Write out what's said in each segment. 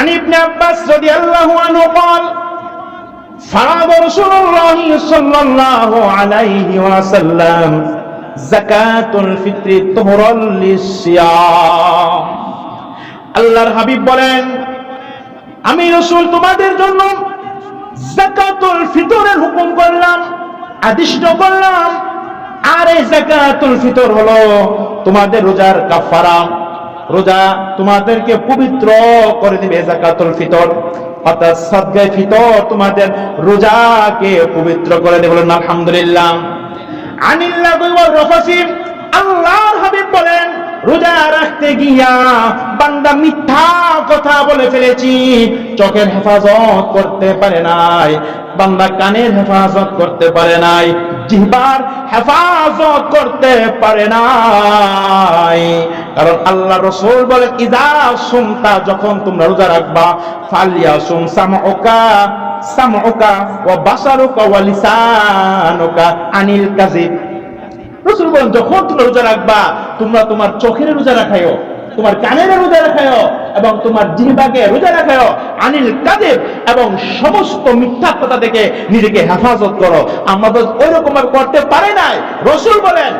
عن ابن عباس رضي الله عنه قال فرض رسول الله صلى الله عليه وسلم زكاة الفطر طهرا للصيام আল্লাহর হাবিব বলেন আমি রাসূল তোমাদের জন্য যাকাতুল ফিতরের হুকুম করলাম, আদেশ করলাম। আর এই যাকাতুল ফিতর হলো তোমাদের রোজার কাফারা। রোজা তোমাদেরকে পবিত্র করে দিবে। যাকাতুল ফিতর অর্থাৎ সাদকায়ে ফিতর তোমাদের রোজাকে পবিত্র করে দেবে। বলেন আলহামদুলিল্লাহ। আনিল্লাহি ওয়া রাফাসি আল্লাহর হাবিব বলেন রোজা রাখতে গিয়া বান্দা মিথ্যা কথা বলে ফেলেছি, চোখের হেফাজত করতে পারে নাই, বান্দা কানের হেফাজত করতে পারে নাই, জিহ্বার হেফাজত করতে পারে নাই। কারণ আল্লাহ রাসূল বলেন ইযা সুমতা যখন তোমরা রোজা রাখবা ফালিয়াসুম সামউকা ওয়া বাসারুকা ওয়া লিসানুকা আনিল কাযিব। রাসূল বলেন যখন তোমরা রোজা রাখবা তোমরা তোমার চোখের রোজা রাখায়ও, তোমার কানের রোজা রাখায়ও এবং তোমার জিহ্বাকে রোজা রাখায়ও আনিল কাযিব এবং সমস্ত মিথ্যা কথা থেকে নিজেকে হেফাজত করো। আমরা তো ওইরকম করতে পারি নাই। রাসূল বলেন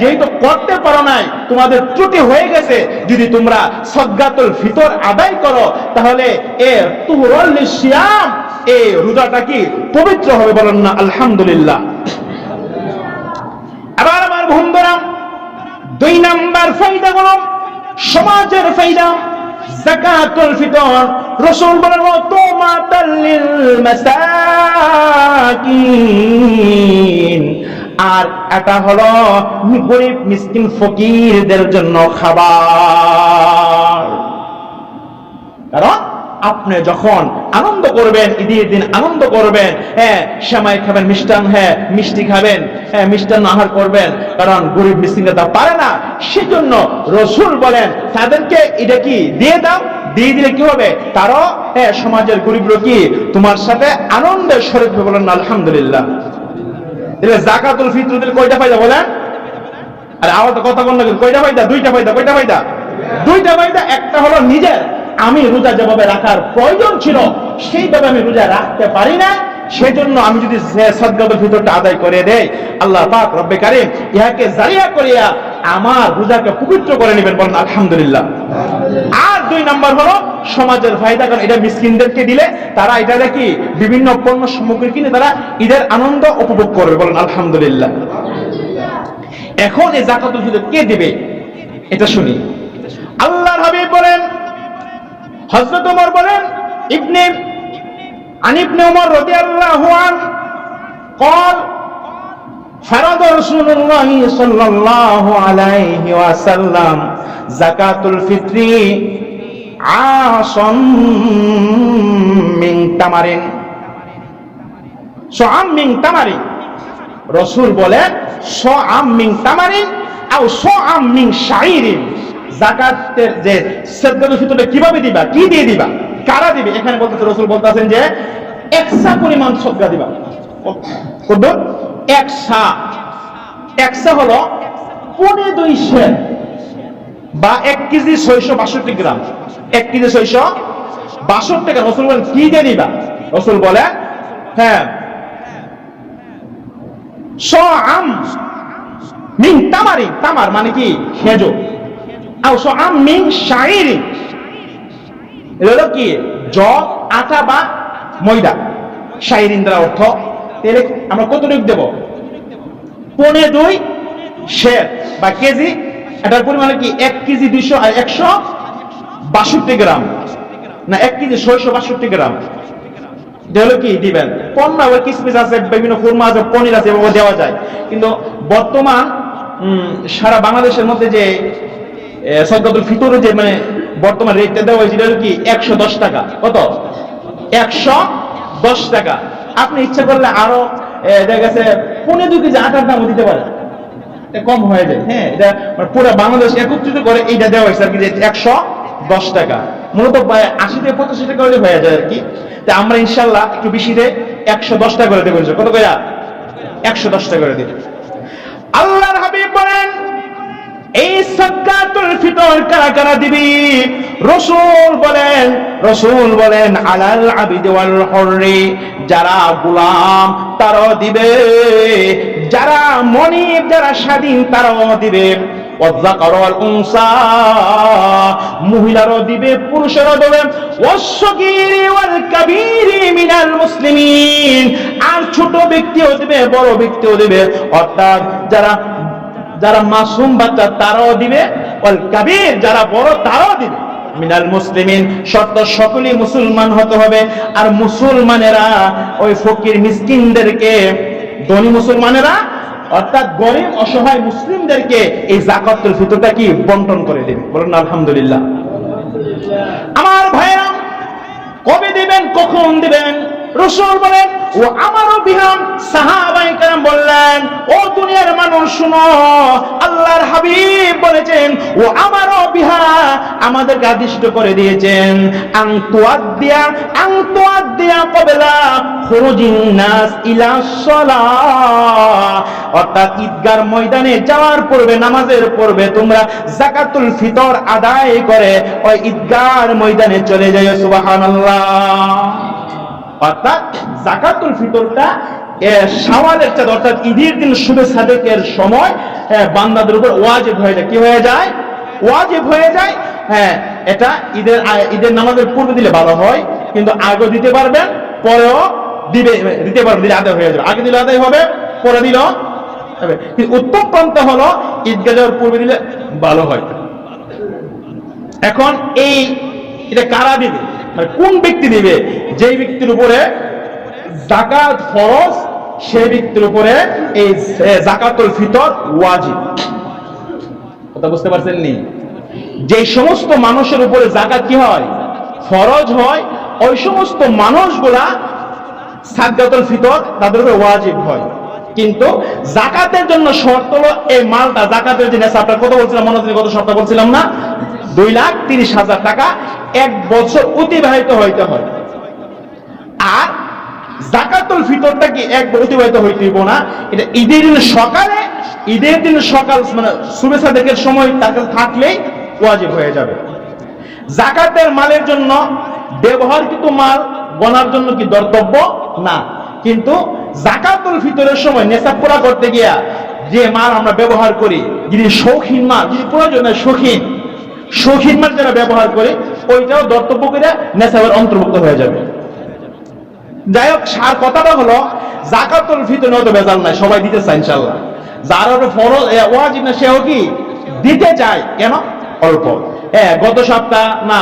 যেহেতু করতে পারো নাই, তোমাদের ত্রুটি হয়ে গেছে, যদি তোমরা সাদকাতুল ফিতর আদায় করো তাহলে তুহরুল লিসিয়াম এই রোজাটা কি পবিত্র হবে। বলেন না আলহামদুলিল্লাহ। আবার আমার বন্ধুরা 2 নাম্বার ফায়দা হলো সমাজের ফায়দা। যাকাতুল ফিতর রাসূল বলেন তুমাতাল লিল মাসাকিন, আর এটা হলো গরিব মিসকিন ফকিরদের জন্য খাবার। কারণ আপনি যখন আনন্দ করবেন, ঈদের দিন আনন্দ করবেন, সেমাই খাবেন, মিষ্টি খাবেন, মিষ্টান্ন আহার করবেন, কারণ গরিব মিসকিনরা তা পারে না। সেজন্য রাসূল বলেন তাদেরকে এটা কি দিয়ে দাও, দিয়ে দিলে কি হবে, তারও সমাজের গরিবরা কি তোমার সাথে আনন্দের শরীক হবে। বলেন আলহামদুলিল্লাহ। তাহলে যাকাতুল ফিতর দিলে কয়টা ফায়দা বলেন? আরে আওয়াজ কথা বল না, কয়টা ফায়দা? 2টা ফায়দা। কয়টা ফায়দা? 2টা ফায়দা। একটা হলো নিজের আমি রোজা যেভাবে রাখার প্রয়োজন ছিল সেইভাবে আমি রোজা রাখতে পারি না, সেজন্য আমি যদি সাদকাতুল ফিতরটা আদায় করে দেই আল্লাহ পাক রব্বে কারীম ইহাকে জারিয়া করিয়া আমার রোজাকে পবিত্র করে নেবেন। বলেন আলহামদুলিল্লাহ। আর 2 নাম্বার হলো সমাজের ফায়দা, কারণ এটা মিসকিনদেরকে দিলে তারা এটা কি বিভিন্ন পণ্য সামগ্রী কিনে তারা ঈদের আনন্দ উপভোগ করবে। বলেন আলহামদুলিল্লাহ। এখন এই যাকাতুল ফিতর কে দিবে এটা শুনি। আল্লাহর হাবিব বলেন, হযরত ওমর বলেন عن ابن عمر رضي الله عنه قال فرض رسول الله صلى الله عليه وسلم زكاة الفطر عاصا من تمر صعام من تمر। রাসূল বলেন صعام من تمر أو صعام من شعير। যাকাতের যে সাদকাতুল ফিতরটা কিভাবে দিবা, কি দিয়ে দিবা, কারা দিবে, এখানে বলতেছে রাসূল বলতেছেন যে 1 সা পরিমাণ সদকা দিবা। কত? 1 সা। 1 সা হলো 2.5 সের বা 1 কেজি 662 গ্রাম। 1 কেজি 662 গ্রাম। রাসূল বলেন কি দিয়ে দিবা? রাসূল বলেন সাআম মিন তামারি। তামার মানে কি খেজুর। আও সাআম মিন শাইরি, এগুলো কি জব, আটা বা ময়দা। শাইরিন দ্বারা অর্থ তাহলে আমরা কতটুকু দেব? 2.5 সের বা কেজি। এটার পরিমাণ কি 1 কেজি 162 গ্রাম না 1 কেজি 662 গ্রাম। এটা কি দিবেন? পণ্য আবার কিসমিস আছে, বিভিন্ন খুরমা আছে, পনির আছে, এভাবে দেওয়া যায়। কিন্তু বর্তমান সারা বাংলাদেশের মধ্যে যে সাদকাতুল ফিতরের যে মানে বর্তমান রেটটা দেওয়া হয়েছে এটা কি 110 টাকা। কত? 110 টাকা। আপনি ইচ্ছা করলে আরো দেখা গেছে 2.5 কেজি আটার দামও দিতে পারে, কম হয়ে যায়। এটা পুরো বাংলাদেশ একত্রিত করে এইটা দেওয়া হয়েছে আর কি 110 টাকা। মূলত 80 থেকে 85 টাকা হলে হয়ে যায় আর কি। তা আমরা ইনশাল্লাহ একটু বেশি দিয়ে 110 টাকা করে দেবো। কত করে? 110 টাকা করে দেব। আল্লাহর হাবিব বলেন এই সাদকাতুল ফিতর ফিতর কারা কারা দিবে? রাসূল বলেন আলাল আবিদি ওয়াল হুররি, যারা গোলাম তারাও দিবে, যারা মনিব যারা স্বাধীন তারাও দিবে, ওয়াযাকার ওয়াল উনসা, মহিলারাও দিবে পুরুষেরাও দিবে, ওয়াসগীরি ওয়াল কাবীরি মিনাল মুসলিমিন, আর ছোট ব্যক্তিও দিবে বড় ব্যক্তিও দিবে, অর্থাৎ যারা মাসুম বাচ্চা তারাও দিবে, ওয়াল কাবীর যারা বড় তারাও দিবে, মিনাল মুসলিমিন শর্ত সকলেই মুসলমান হতে হবে। আর মুসলমানেরা ওই ফকির মিসকিনদেরকে, ধনী মুসলমানেরা অর্থাৎ গরিব অসহায় মুসলিমদেরকে এই যাকাতুল ফিতরটা কি বন্টন করে দেবে। বলুন আলহামদুলিল্লাহ। আমার ভাইরা, কবে দিবেন, কখন দিবেন? রাসূল বলেন ও আমারও বিহাম। সাহাবায়ে কেরাম বললেন ও দুনিয়ার মানুষ শুনো, আল্লাহর হাবিব বলেছেন ও আমারও বিহা, আমাদেরকে আদিষ্ট করে দিয়েছেন আন তুআদ্দিয়া ক্বাবলা খুরুজিন নাস ইলা সালাহ, অর্থাৎ ঈদগার ময়দানে যাওয়ার পূর্বে, নামাজের পূর্বে তোমরা যাকাতুল ফিতর আদায় করে ওই ঈদগার ময়দানে চলে যাও। সুবহানাল্লাহ। অর্থাৎ যাকাতুল ফিতরটা শাওয়ালের চাঁদ অর্থাৎ ঈদের দিন শুভে সাদেকের সময় বান্দাদের উপর ওয়াজিব হয়ে যায়। কি হয়ে যায়? ওয়াজিব হয়ে যায়। হ্যাঁ, এটা ঈদের নামাজের পূর্বে দিলে ভালো হয়, কিন্তু আগে দিতে পারবেন, পরেও দিতে পারবেন, দিলে আদায় হয়ে যাবে। আগে দিলে আদায় হবে, পরে দিল হবে। কিন্তু উত্তম পন্থা হলো ঈদগাহ যাওয়ার পূর্বে দিলে ভালো হয়। এখন এটা কারা দিবে, কোন ব্যক্তি দিবে? যেই ব্যক্তির উপরে যাকাত ফরজ, সেই ব্যক্তির উপরে এই যাকাতুল ফিতর ওয়াজিব। কথা বুঝতে পারছেন নি? যে সমস্ত মানুষের উপরে যাকাত কি হয়? ফরজ হয়, ওই সমস্ত মানুষগুলা যাকাতুল ফিতর তাদের উপরে ওয়াজিব হয়। কিন্তু যাকাতের জন্য শর্ত হলো এই মালটা, যাকাতের যে নেশাবটা কত বলছিলাম মনে আছে? গত সপ্তাহে বলছিলাম না? 2,30,000 টাকা এক বছর অতিবাহিত হইতে হয়। আর যাকাতুল ফিতরটা কি এক বছর অতিবাহিত হইতেইব না, এটা ঈদের দিন সকাল মানে শুভে সাদেকের সময় তাকে থাকলেই ওয়াজিব হয়ে যাবে। যাকাতের মালের জন্য ব্যবহারকৃত মাল গণার জন্য কি কর্তব্য না, কিন্তু যাকাতুল ফিতরের সময় নেশাব পুরা করতে গিয়া যে মাল আমরা ব্যবহার করি, যদি শৌখিন মাল, যদি প্রয়োজনে শৌখিন মাল যারা ব্যবহার করে, ওইটাও কর্তব্য করে নেশাবের অন্তর্ভুক্ত হয়ে যাবে। যাই হোক, সার কথাটা হলো যাকাতুল ফিতর তো বেজাল নাই, সবাই দিতে চায় ইনশাআল্লাহ। যার উপরে ফরজ ওয়াজিব না সেও কি দিতে চায়। কেন? অল্প। গত সপ্তাহ না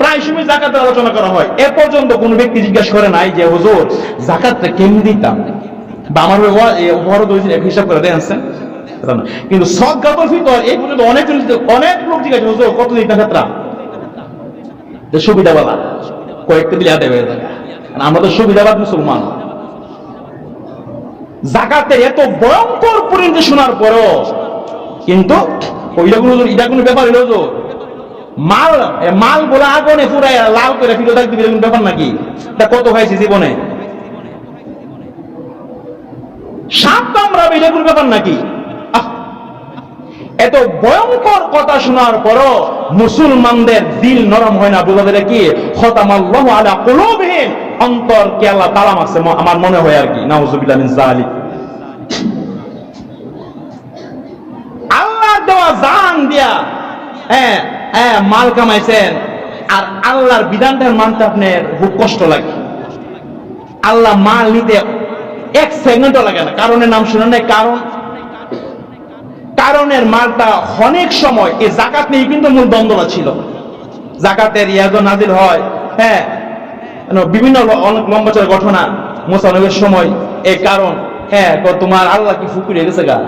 প্রায় সময় যাকাতের আলোচনা করা হয়, এ পর্যন্ত কোন ব্যক্তি জিজ্ঞাসা করে নাই যে হুজুর যাকাতটা কেমনে দিতাম, বা আমার উপহার হিসাব করে দেন। কিন্তু যাকাতুল ফিতর এই পর্যন্ত অনেক লোক জিজ্ঞাসা হুজুর কত দিতাম ক্ষেত্রা সুবিধা বলা কয়েকটা দিলে আদায় হয়ে যায়। আমরা তো সুবিধাবাদ মুসলমান। যাকাতের এত ভয়ঙ্কর পরিণতি শোনার পরও কিন্তু এটা কোনো ব্যাপার হলো তো মাল গুলা আগুনে পুরাই লাল করে ফিরে থাকতে কোনো ব্যাপার নাকি? তা কত খাইছি জীবনে, সাপ কামড়াবে, এটা কোনো ব্যাপার নাকি? এত ভয়ঙ্কর কথা শোনার পরও মুসলমানদের দিল নরম হয় না। বোঝা যায় কি খতামাল্লাহু আলা কুলুবিহিম, অন্তর কে আল্লাহ তালা মারছে, আমার মনে হয় আর কি। নাউযুবিল্লাহ মিন যালিক। আল্লাহ দেওয়া জান দিয়া মাল কামাইছেন, আর আল্লাহর বিধানটার মানতে আপনার খুব কষ্ট লাগে। আল্লাহ মাল নিতে এক সেকেন্ডও লাগে না। কারণের নাম শুনে নাই? কারণের মালটা অনেক সময় এই যাকাত নিয়ে কিন্তু মূল দ্বন্দ্ব ছিল। যাকাতের ইয়াদ নাজিল হয়, বিভিন্ন অনেক লম্বা চড়া ঘটনা মুসা নবীর সময়। এই কারণ তোমার আল্লাহ কি ফুকুরে গেছে গা,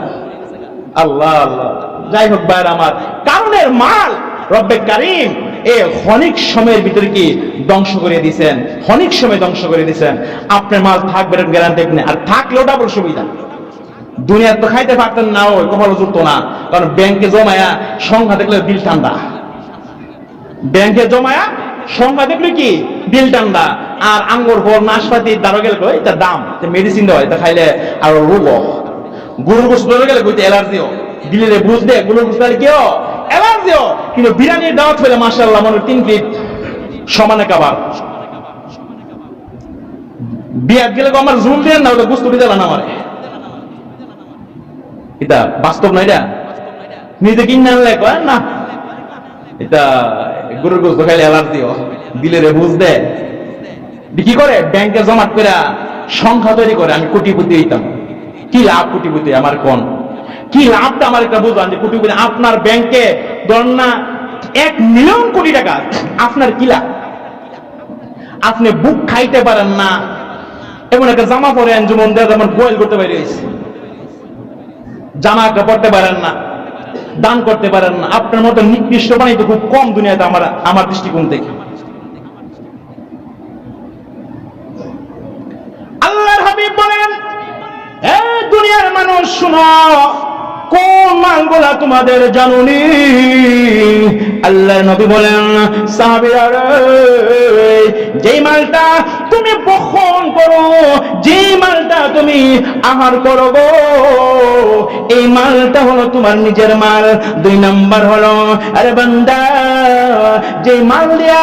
আল্লাহ আল্লাহ। যাই হোক ভাইরা আমার, কারণের মাল রব্বে কারীম ক্ষণিক সময়ের ভিতরে কি ধ্বংস করে দিয়েছেন, ক্ষণিক সময় ধ্বংস করে দিয়েছেন। আপনার মাল থাকবে গ্যারান্টি নেই, আর থাকলেও ডাবল সুবিধা। দুনিয়ার তো খাইতে পারতেন না, ওই কপালও জুটতো না, কারণ ব্যাংকে জমায়া সংখ্যা দেখলে দিল ঠান্ডা। ব্যাংকে জমায়া সংখ্যা দেখলে কি দিল ঠান্ডা। আর আঙ্গুর ফল নাশপাতি দাঁড়ো গেলে এটা দাম, মেডিসিন দেওয়া, এটা খাইলে আরো রোগ। গরুর গোশত ধরে গেলে অ্যালার্জিও দিলে বুঝতে গরুর গোশত কেউ অ্যালার্জিও, কিন্তু বিরিয়ানির দাওয়াত হলে মাশাআল্লাহ মনে 3 প্লেট সমানে খাবার। বিয়াত গেলে আমার জুম দেন না, ওটা গুস্ত দিতে না আমার, এটা বাস্তব না, এটা নিজে কিনে আনলে কয় না এটা গরুর গোস্ত খাইলে অ্যালার্জিও, দিলে রে বুঝ দেয় কি করে ব্যাংকে জমা করে সংখ্যা তৈরি করে। আমি কোটিপতি হইতাম, কি লাভ কোটিপতি আমার, কোন কি লাভটা আমার একটা বুঝলাম যে কোটিপতি আপনার ব্যাংকে ধর না 1 মিলিয়ন কোটি টাকা, আপনার কি লাভ? আপনি বুক খাইতে পারেন না, এমন একটা জামা পরেন যেমন যেমন বয়েল করতে পারি, জামা একটা পরতে পারেন না, দান করতে পারেন না, আপনার মতো নিকৃষ্ট বাণী তো খুব কম দুনিয়াতে আমার দৃষ্টিকোণ থেকে। আল্লাহর হাবিব বলেন, এ দুনিয়ার মানুষ শুনো, কোন মালগুলা তোমাদের জানুনি? আল্লাহর নবী বলেন, সাহাবীরা যেই মালটা তুমি বহন করো, যেই মালটা তুমি আহার করো গো, এই মালটা হলো তোমার নিজের মাল। 2 নাম্বার হলো, আরে বান্দা, যে মাল দিয়া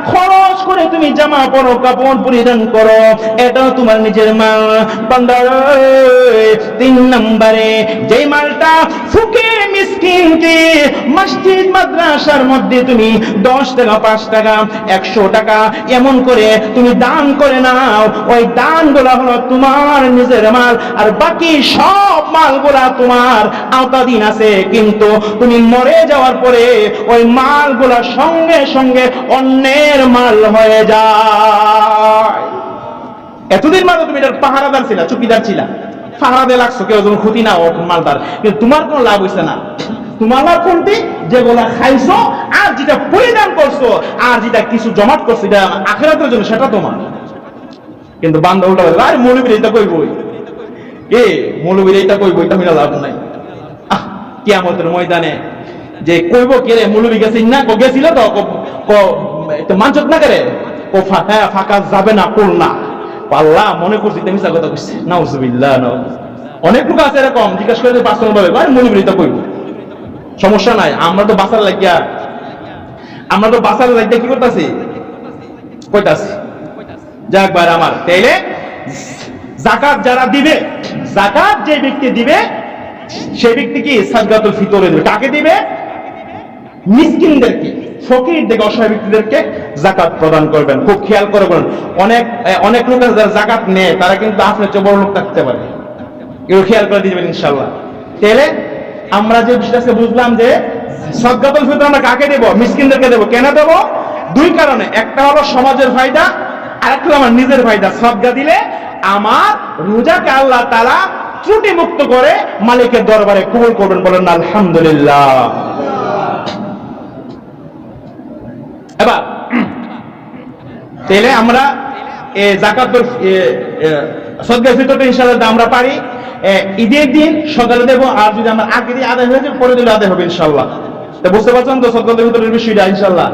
খরচ করে তুমি জামা পরো, কাপড় পরিধান করো, এটাও তোমার নিজের মাল বান্দা। 3 নম্বরে যেই মালটা ফুকির মিসকিনকে মসজিদ মাদ্রাসার মধ্যে তুমি 10 টাকা, 5 টাকা, 100 টাকা এমন করে তুমি দান করে নাও, ওই দানগুলা হলো তোমার নিজের মাল। আর বাকি সব মালগুলা তোমার আওতাধীন আছে, কিন্তু তুমি মরে যাওয়ার পরে ওই মালগুলা সঙ্গে সঙ্গে অন্যের মাল হয়ে যায়। এতদিন মানে তুমি এটার পাহারাদার ছিলা, চুকিদার ছিলা, পাহারাদে লাগছো, কেউ যখন ক্ষতি না মালদার, কিন্তু তোমার কোনো লাভ হইছে না। তোমার লাভ কোনটি? যেগুলা খাইছো আর যেটা পরিধান করছো আর যেটা কিছু জমাট করছো, এটা আখিরাতের জন্য, সেটা তোমার। কিন্তু বান্দা উল্টা বলে, আরে মৌলবীর এটা কইবই, এ মৌলবীর এটা কইবই, এটা মিলা লাভ নাই। কিয়ামতের ময়দানে যে কইব কে রে মৌলবী গেছে না, গেছিল তো মানচত না করে, ও ফাঁকা যাবে না, কোল না পাল্লা মনে করছি তুমি মিছা কথা কইছে, নাউজুবিল্লাহ। অনেক লোক আছে এরকম, জিজ্ঞাসা করে পার্সোনাল ভাবে, আরে মৌলবীর এটা কইব, সমস্যা নাই, আমরা তো বাঁচার লাগিয়া, কি করতেছি, কইতাছি। যাক ভাই আমার, তাইলে যাকাত যারা দিবে, যাকাত যে ব্যক্তি দিবে সেই ব্যক্তি কি সাদকাতুল ফিতরে দিবে। কাকে দিবে? মিসকিনদেরকে, ফকিরদেরকে, অসহায় ব্যক্তিদেরকে যাকাত প্রদান করবেন। খুব খেয়াল করে বলেন, অনেক লোক যারা যাকাত নেয় তারা কিন্তু আপনার চেয়ে বড় লোক থাকতে পারে, এগুলো খেয়াল করে দিবেন ইনশাআল্লাহ। তাহলে আমরা যে বিষয়টা বুঝলাম যে সাদকাতুল ফিতর আমরা কাকে দেব? মিসকিনদেরকে দেব। কেন দেব? 2 কারণে। একটা হলো সমাজের ফায়দা, আর একটা হলো আমার নিজের ফায়দা। সাদকা দিলে আমার রোজাকে আল্লাহ তাআলা ত্রুটি মুক্ত করে মালিকের দরবারে কবুল করবেন, বলেন আলহামদুলিল্লাহ। এবার তাহলে আমরা যাকাতুল সাদকাতুল ফিতরটা ইনশাআল্লাহ আমরা পারি ঈদের দিন সকালে দেব, আর যদি আমার আগে দিয়ে আদায় হয়ে যায় পরে দিলে আদায় হবে ইনশাআল্লাহ। বুঝতে পারছেন তো সাদকাতুল ফিতরের বিষয়টা ইনশাআল্লাহ।